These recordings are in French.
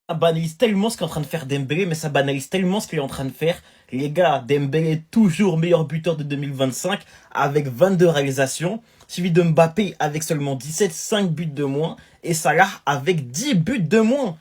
Ça banalise tellement ce qu'est en train de faire Dembélé, mais ça banalise tellement ce qu'il est en train de faire. Les gars, Dembélé est toujours meilleur buteur de 2025 avec 22 réalisations, suivi de Mbappé avec seulement 17, 5 buts de moins, et Salah avec 10 buts de moins.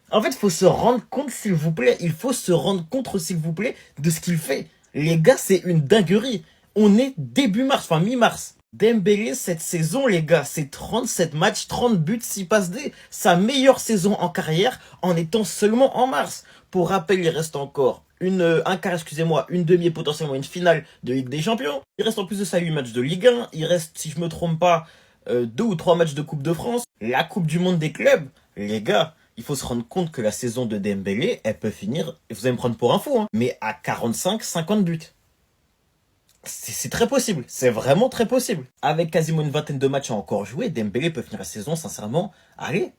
En fait, il faut se rendre compte, s'il vous plaît, il faut se rendre compte, s'il vous plaît, de ce qu'il fait. Les gars, c'est une dinguerie. On est début mars, enfin mi-mars. Dembélé, cette saison, les gars, c'est 37 matchs, 30 buts, 6 passes D. Sa meilleure saison en carrière en étant seulement en mars. Pour rappel, il reste encore un quart, excusez-moi, une demi et potentiellement une finale de Ligue des Champions. Il reste en plus de ça 8 matchs de Ligue 1. Il reste, si je me trompe pas, 2 ou 3 matchs de Coupe de France. La Coupe du Monde des clubs. Les gars, il faut se rendre compte que la saison de Dembélé, elle peut finir, vous allez me prendre pour un fou, hein, mais à 45-50 buts. C'est très possible, c'est vraiment très possible. Avec quasiment une vingtaine de matchs à encore jouer, Dembélé peut finir la saison, sincèrement, allez,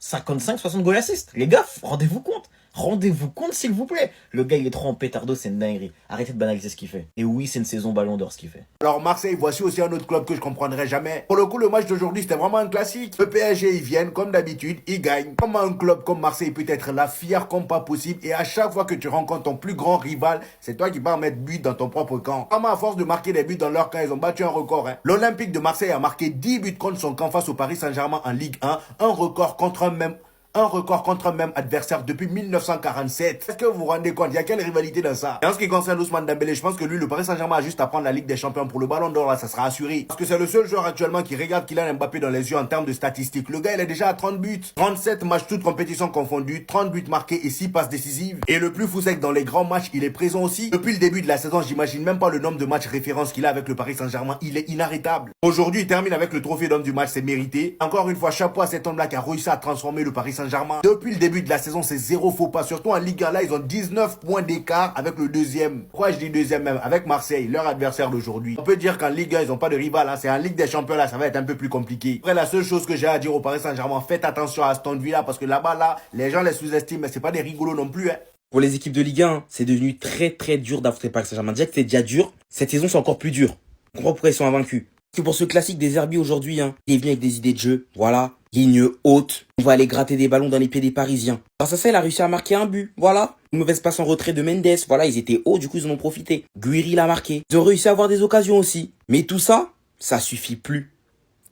55-60 goals assist. Les gars, rendez-vous compte. Rendez-vous compte, s'il vous plaît. Le gars, il est trop en pétardo, c'est une dinguerie. Arrêtez de banaliser ce qu'il fait. Et oui, c'est une saison ballon d'or ce qu'il fait. Alors Marseille, voici aussi un autre club que je comprendrai jamais. Pour le coup, le match d'aujourd'hui, c'était vraiment un classique. Le PSG, ils viennent, comme d'habitude, ils gagnent. Comment un club comme Marseille peut être là, fier comme pas possible, et à chaque fois que tu rencontres ton plus grand rival, c'est toi qui vas mettre but dans ton propre camp. Comment à force de marquer des buts dans leur camp, ils ont battu un record. Hein. L'Olympique de Marseille a marqué 10 buts contre son camp face au Paris Saint-Germain en Ligue 1, un record contre un même adversaire depuis 1947. Est-ce que vous vous rendez compte? Il y a quelle rivalité dans ça? Et en ce qui concerne Ousmane Dembélé, je pense que lui, le Paris Saint-Germain a juste à prendre la Ligue des Champions pour le Ballon d'Or, là, ça sera assuré. Parce que c'est le seul joueur actuellement qui regarde Kylian Mbappé dans les yeux en termes de statistiques. Le gars, il est déjà à 30 buts. 37 matchs, toutes compétitions confondues, 30 buts marqués et 6 passes décisives. Et le plus fou, c'est que dans les grands matchs, il est présent aussi. Depuis le début de la saison, j'imagine même pas le nombre de matchs référence qu'il a avec le Paris Saint-Germain. Il est inarrêtable. Aujourd'hui, il termine avec le trophée d'homme du match, c'est mérité. Encore une fois, chapeau à cet homme-là qui a réussi à transformer le Paris Saint-Germain. Depuis le début de la saison, c'est zéro faux pas. Surtout en Ligue 1, là, ils ont 19 points d'écart avec le deuxième. Pourquoi je dis deuxième même? Avec Marseille, leur adversaire d'aujourd'hui. On peut dire qu'en Ligue 1, ils n'ont pas de rival. Hein. C'est en Ligue des Champions, là, ça va être un peu plus compliqué. Après, la seule chose que j'ai à dire au Paris Saint-Germain, faites attention à Aston Villa parce que là-bas, là, les gens les sous-estiment, mais c'est pas des rigolos non plus. Hein. Pour les équipes de Ligue 1, c'est devenu très très dur d'affronter Paris Saint-Germain. Déjà que c'est déjà dur, cette saison c'est encore plus dur. On comprend pourquoi ils sont invaincus. Que pour ce classique des Herbies aujourd'hui, il est venu avec des idées de jeu. Voilà, ligne haute, on va aller gratter des ballons dans les pieds des Parisiens. Grâce à ça, il a réussi à marquer un but. Voilà, une mauvaise passe en retrait de Mendes. Voilà, ils étaient hauts, du coup ils en ont profité. Guiri l'a marqué. Ils ont réussi à avoir des occasions aussi. Mais tout ça, ça suffit plus.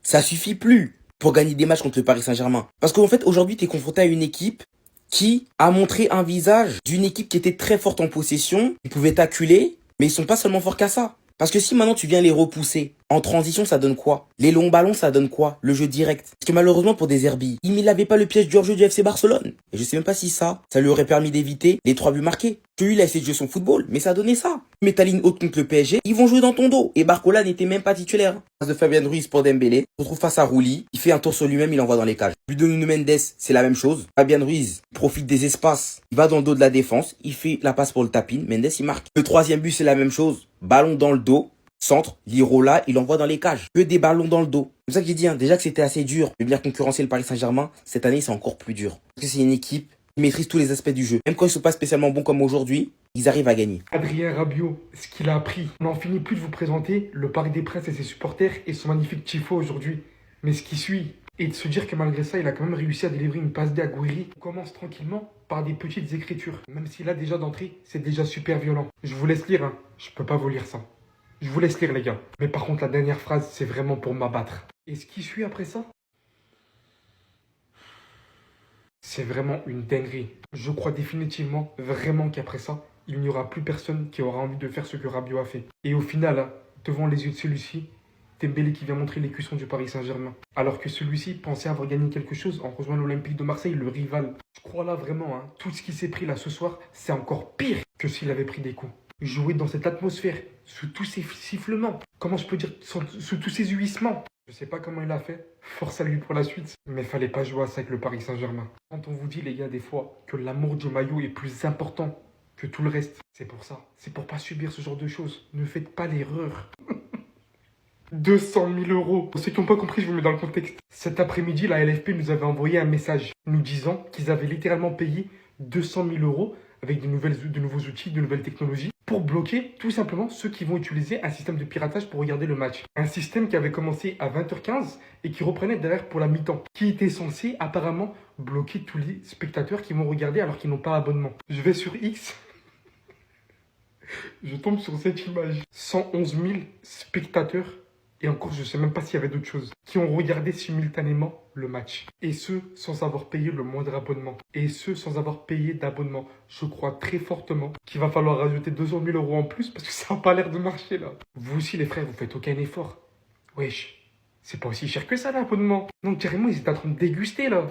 Ça suffit plus pour gagner des matchs contre le Paris Saint-Germain. Parce qu'en fait, aujourd'hui, tu es confronté à une équipe qui a montré un visage d'une équipe qui était très forte en possession, ils pouvaient t'acculer, mais ils sont pas seulement forts qu'à ça. Parce que si maintenant tu viens les repousser, en transition ça donne quoi? Les longs ballons ça donne quoi? Le jeu direct. Parce que malheureusement pour des Herbies, il n'avait pas le piège du hors-jeu du FC Barcelone. Et je sais même pas si ça lui aurait permis d'éviter les 3 buts marqués. Que lui il a essayé de jouer son football, mais ça a donné ça. Mais ta ligne haute contre le PSG, ils vont jouer dans ton dos. Et Barcola n'était même pas titulaire. Face de Fabien Ruiz pour Dembélé, se retrouve face à Rouli, il fait un tour sur lui-même, il envoie dans les cages. But de Nuno Mendes, c'est la même chose. Fabien Ruiz profite des espaces, il va dans le dos de la défense, il fait la passe pour le tapin, Mendes il marque. Le troisième but c'est la même chose, ballon dans le dos, centre, Lirola, il envoie dans les cages. Que des ballons dans le dos. C'est pour ça que j'ai dit, déjà que c'était assez dur de venir concurrencer le Paris Saint-Germain, cette année c'est encore plus dur. Parce que c'est une équipe qui maîtrise tous les aspects du jeu. Même quand ils sont pas spécialement bons comme aujourd'hui, ils arrivent à gagner. Adrien Rabiot, ce qu'il a appris. On n'en finit plus de vous présenter le Parc des Princes et ses supporters et son magnifique tifo aujourd'hui. Mais ce qui suit, et de se dire que malgré ça, il a quand même réussi à délivrer une passe D à Guiri. On commence tranquillement par des petites écritures. Même s'il a déjà d'entrée, c'est déjà super violent. Je vous laisse lire, hein. Je peux pas vous lire ça. Je vous laisse lire, les gars. Mais par contre, la dernière phrase, c'est vraiment pour m'abattre. Et ce qui suit après ça, c'est vraiment une dinguerie. Je crois définitivement, vraiment qu'après ça, il n'y aura plus personne qui aura envie de faire ce que Rabiot a fait. Et au final, hein, devant les yeux de celui-ci, Dembélé qui vient montrer les cuissons du Paris Saint-Germain. Alors que celui-ci pensait avoir gagné quelque chose en rejoignant l'Olympique de Marseille, le rival. Je crois là vraiment, hein, tout ce qui s'est pris là ce soir, c'est encore pire que s'il avait pris des coups. Jouer dans cette atmosphère, sous tous ces sifflements, comment je peux dire, sous tous ces huissements. Je sais pas comment il a fait, force à lui pour la suite, mais fallait pas jouer à ça avec le Paris Saint-Germain. Quand on vous dit les gars des fois que l'amour du maillot est plus important que tout le reste, c'est pour ça, c'est pour pas subir ce genre de choses. Ne faites pas l'erreur. 200 000 euros. Pour ceux qui n'ont pas compris, je vous mets dans le contexte. Cet après-midi, la LFP nous avait envoyé un message nous disant qu'ils avaient littéralement payé 200 000 euros avec de nouveaux outils, de nouvelles technologies, pour bloquer tout simplement ceux qui vont utiliser un système de piratage pour regarder le match. Un système qui avait commencé à 20h15 et qui reprenait derrière pour la mi-temps, qui était censé apparemment bloquer tous les spectateurs qui vont regarder alors qu'ils n'ont pas abonnement. Je vais sur X, je tombe sur cette image. 111 000 spectateurs, et encore je ne sais même pas s'il y avait d'autres choses, qui ont regardé simultanément le match. Et ce, sans avoir payé le moindre abonnement. Et ce, sans avoir payé d'abonnement. Je crois très fortement qu'il va falloir rajouter 200 000 euros en plus parce que ça n'a pas l'air de marcher là. Vous aussi les frères, vous faites aucun effort. Wesh, c'est pas aussi cher que ça l'abonnement. Donc carrément ils étaient en train de déguster là.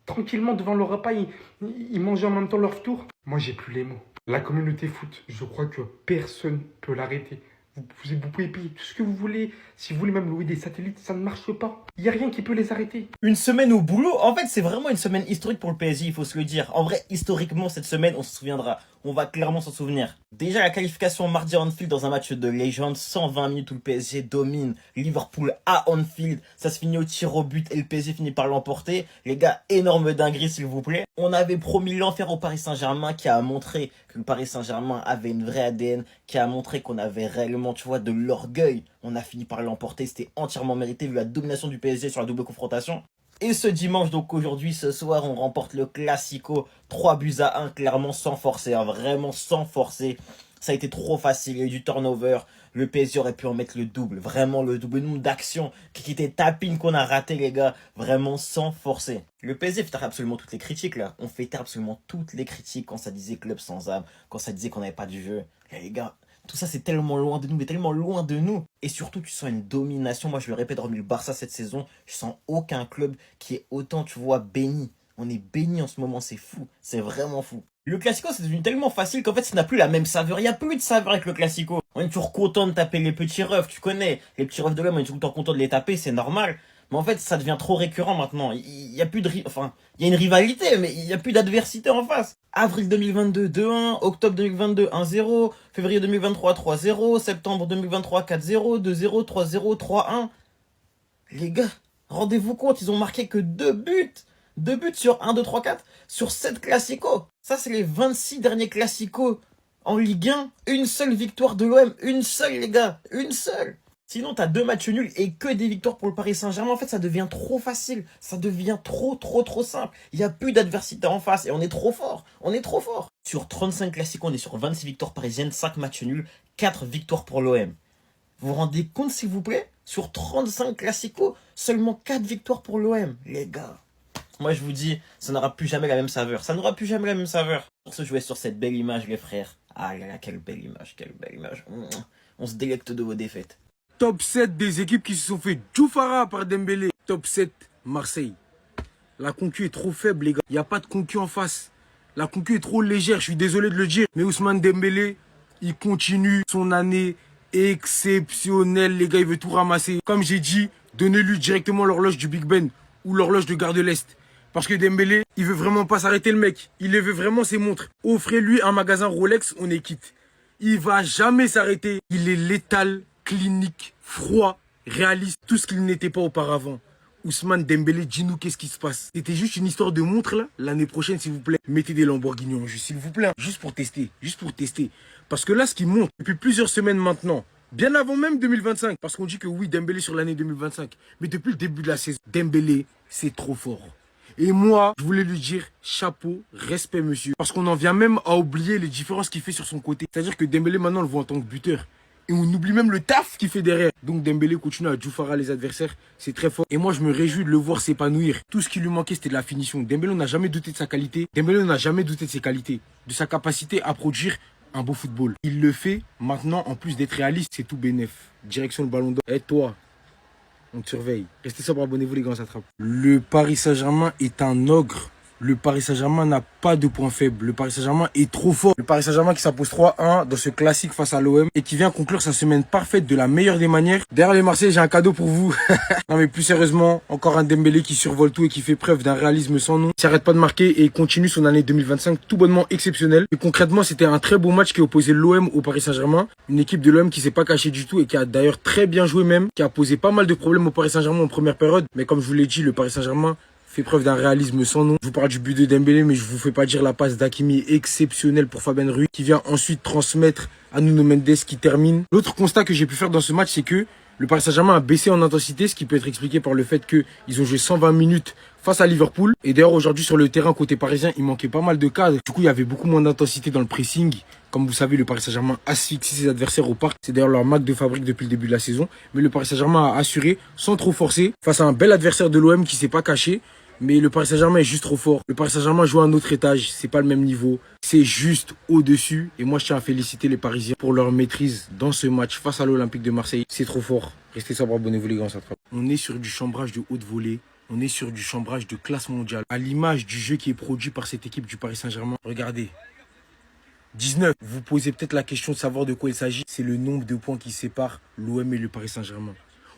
Tranquillement devant leur repas, ils mangeaient en même temps leur tour. Moi j'ai plus les mots. La communauté foot, je crois que personne peut l'arrêter. Vous pouvez payer tout ce que vous voulez. Si vous voulez même louer des satellites, ça ne marche pas. Il n'y a rien qui peut les arrêter. Une semaine au boulot, en fait c'est vraiment une semaine historique pour le PSG, il faut se le dire. En vrai, historiquement, cette semaine, on se souviendra. On va clairement s'en souvenir. Déjà la qualification mardi à Anfield dans un match de légende, 120 minutes où le PSG domine Liverpool à Anfield. Ça se finit au tir au but et le PSG finit par l'emporter. Les gars, énorme dinguerie s'il vous plaît. On avait promis l'enfer au Paris Saint-Germain qui a montré que le Paris Saint-Germain avait une vraie ADN, qui a montré qu'on avait réellement, tu vois, de l'orgueil. On a fini par l'emporter, c'était entièrement mérité vu la domination du PSG sur la double confrontation. Et ce dimanche, donc aujourd'hui, ce soir, on remporte le Classico, 3-1, clairement sans forcer, hein, vraiment sans forcer. Ça a été trop facile, il y a eu du turnover, le PSG aurait pu en mettre le double, vraiment le double nombre d'actions qui étaient tapines qu'on a raté les gars, vraiment sans forcer. Le PSG fait taire absolument toutes les critiques là, on fait taire absolument toutes les critiques quand ça disait club sans âme, quand ça disait qu'on n'avait pas du jeu. Et les gars, tout ça c'est tellement loin de nous, mais tellement loin de nous. Et surtout tu sens une domination, moi je le répète, hormis le Barça cette saison, je sens aucun club qui est autant, tu vois, béni. On est béni en ce moment, c'est fou, c'est vraiment fou. Le Classico c'est devenu tellement facile qu'en fait ça n'a plus la même saveur, il n'y a plus de saveur avec le Classico. On est toujours content de taper les petits refs, tu connais, les petits refs de l'homme, on est tout le temps content de les taper, c'est normal. Mais en fait ça devient trop récurrent maintenant, il y a plus de... Enfin, il y a une rivalité, mais il n'y a plus d'adversité en face. Avril 2022, 2-1, octobre 2022, 1-0, février 2023, 3-0, septembre 2023, 4-0, 2-0, 3-0, 3-1. Les gars, rendez-vous compte, ils ont marqué que 2 buts. 2 buts sur 1, 2, 3, 4, sur 7 classicos. Ça, c'est les 26 derniers classicos en Ligue 1. Une seule victoire de l'OM. Une seule, les gars. Une seule. Sinon, t'as 2 matchs nuls et que des victoires pour le Paris Saint-Germain. En fait, ça devient trop facile. Ça devient trop simple. Il n'y a plus d'adversité en face et on est trop fort. On est trop fort. Sur 35 classicos, on est sur 26 victoires parisiennes, 5 matchs nuls, 4 victoires pour l'OM. Vous vous rendez compte, s'il vous plaît? Sur 35 classicos, seulement 4 victoires pour l'OM. Les gars. Moi, je vous dis, ça n'aura plus jamais la même saveur. Ça n'aura plus jamais la même saveur. Pour ce, je vais sur cette belle image, les frères. Ah là là, quelle belle image, quelle belle image. On se délecte de vos défaites. Top 7 des équipes qui se sont fait Djoufara par Dembélé. Top 7, Marseille. La concu est trop faible, les gars. Il n'y a pas de concu en face. La concu est trop légère, je suis désolé de le dire. Mais Ousmane Dembélé, il continue son année exceptionnelle, les gars. Il veut tout ramasser. Comme j'ai dit, donnez-lui directement l'horloge du Big Ben ou l'horloge de Gare de l'Est. Parce que Dembélé, il veut vraiment pas s'arrêter le mec. Il veut vraiment ses montres. Offrez-lui un magasin Rolex, on est quitte. Il va jamais s'arrêter. Il est létal, clinique, froid, réaliste, tout ce qu'il n'était pas auparavant. Ousmane Dembélé, dis-nous qu'est-ce qui se passe. C'était juste une histoire de montre là. L'année prochaine, s'il vous plaît, mettez des Lamborghini en jeu, s'il vous plaît. Juste pour tester, juste pour tester. Parce que là, ce qui monte depuis plusieurs semaines maintenant, bien avant même 2025, parce qu'on dit que oui, Dembélé sur l'année 2025, mais depuis le début de la saison, Dembélé, c'est trop fort. Et moi, je voulais lui dire chapeau, respect monsieur. Parce qu'on en vient même à oublier les différences qu'il fait sur son côté. C'est-à-dire que Dembélé maintenant on le voit en tant que buteur. Et on oublie même le taf qu'il fait derrière. Donc Dembélé continue à Djoufara les adversaires. C'est très fort. Et moi je me réjouis de le voir s'épanouir. Tout ce qui lui manquait c'était de la finition. Dembélé on n'a jamais douté de sa qualité. Dembélé on n'a jamais douté de ses qualités. De sa capacité à produire un beau football. Il le fait maintenant en plus d'être réaliste. C'est tout bénef. Direction le ballon d'or. Et toi, on te surveille. Restez sobre, abonnez-vous les gars, on s'attrape. Le Paris Saint-Germain est un ogre. Le Paris Saint-Germain n'a pas de point faible. Le Paris Saint-Germain est trop fort. Le Paris Saint-Germain qui s'impose 3-1 dans ce classique face à l'OM et qui vient conclure sa semaine parfaite de la meilleure des manières. Derrière les Marseillais, j'ai un cadeau pour vous. Non mais plus sérieusement, encore un Dembélé qui survole tout et qui fait preuve d'un réalisme sans nom. Il s'arrête pas de marquer et continue son année 2025 tout bonnement exceptionnelle. Et concrètement, c'était un très beau match qui opposait l'OM au Paris Saint-Germain. Une équipe de l'OM qui s'est pas cachée du tout et qui a d'ailleurs très bien joué même, qui a posé pas mal de problèmes au Paris Saint-Germain en première période. Mais comme je vous l'ai dit, le Paris Saint-Germain fait preuve d'un réalisme sans nom. Je vous parle du but de Dembélé, mais je vous fais pas dire la passe d'Hakimi exceptionnelle pour Fabien Ruiz, qui vient ensuite transmettre à Nuno Mendes qui termine. L'autre constat que j'ai pu faire dans ce match, c'est que le Paris Saint-Germain a baissé en intensité, ce qui peut être expliqué par le fait qu'ils ont joué 120 minutes face à Liverpool. Et d'ailleurs, aujourd'hui, sur le terrain, côté parisien, il manquait pas mal de cadres. Du coup, il y avait beaucoup moins d'intensité dans le pressing. Comme vous savez, le Paris Saint-Germain asphyxie ses adversaires au parc. C'est d'ailleurs leur marque de fabrique depuis le début de la saison. Mais le Paris Saint-Germain a assuré sans trop forcer face à un bel adversaire de l'OM qui s'est pas caché. Mais le Paris Saint-Germain est juste trop fort. Le Paris Saint-Germain joue à un autre étage. C'est pas le même niveau. C'est juste au-dessus. Et moi, je tiens à féliciter les Parisiens pour leur maîtrise dans ce match face à l'Olympique de Marseille. C'est trop fort. Restez sobre, abonnez-vous les gars, on s'attrape. On est sur du chambrage de haute volée. On est sur du chambrage de classe mondiale. À l'image du jeu qui est produit par cette équipe du Paris Saint-Germain. Regardez. 19. Vous posez peut-être la question de savoir de quoi il s'agit. C'est le nombre de points qui séparent l'OM et le Paris Saint-Germain.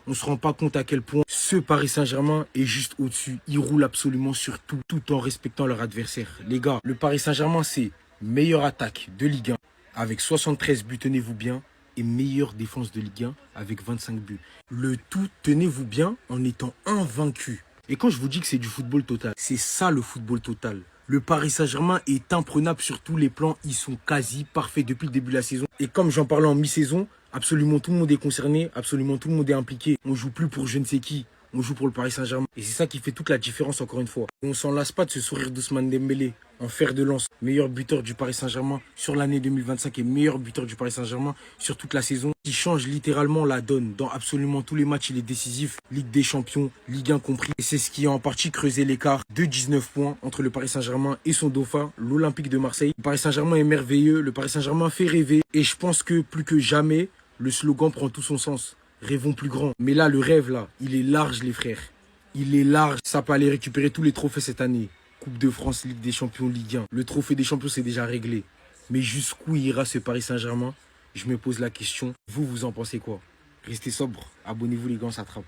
On ne se rend pas compte à quel point ce Paris Saint-Germain est juste au-dessus. Ils roulent absolument sur tout, tout en respectant leur adversaire. Les gars, le Paris Saint-Germain, c'est meilleure attaque de Ligue 1 avec 73 buts, tenez-vous bien, et meilleure défense de Ligue 1 avec 25 buts. Le tout, tenez-vous bien, en étant invaincu. Et quand je vous dis que c'est du football total, c'est ça le football total. Le Paris Saint-Germain est imprenable sur tous les plans. Ils sont quasi parfaits depuis le début de la saison. Et comme j'en parlais en mi-saison, absolument tout le monde est concerné, absolument tout le monde est impliqué. On joue plus pour je ne sais qui, on joue pour le Paris Saint-Germain. Et c'est ça qui fait toute la différence encore une fois. Et on s'en lasse pas de ce sourire d'Ousmane Dembélé en fer de lance, meilleur buteur du Paris Saint-Germain sur l'année 2025 et meilleur buteur du Paris Saint-Germain sur toute la saison. Il change littéralement la donne. Dans absolument tous les matchs, il est décisif. Ligue des Champions, Ligue 1 compris. Et c'est ce qui a en partie creusé l'écart de 19 points entre le Paris Saint-Germain et son dauphin, l'Olympique de Marseille. Le Paris Saint-Germain est merveilleux, le Paris Saint-Germain fait rêver. Et je pense que plus que jamais, le slogan prend tout son sens. Rêvons plus grand. Mais là, le rêve, là, il est large, les frères. Il est large. Ça peut aller récupérer tous les trophées cette année. Coupe de France, Ligue des Champions, Ligue 1. Le trophée des champions, c'est déjà réglé. Mais jusqu'où ira ce Paris Saint-Germain? Je me pose la question. Vous en pensez quoi? Restez sobre. Abonnez-vous les gars, on s'attrape.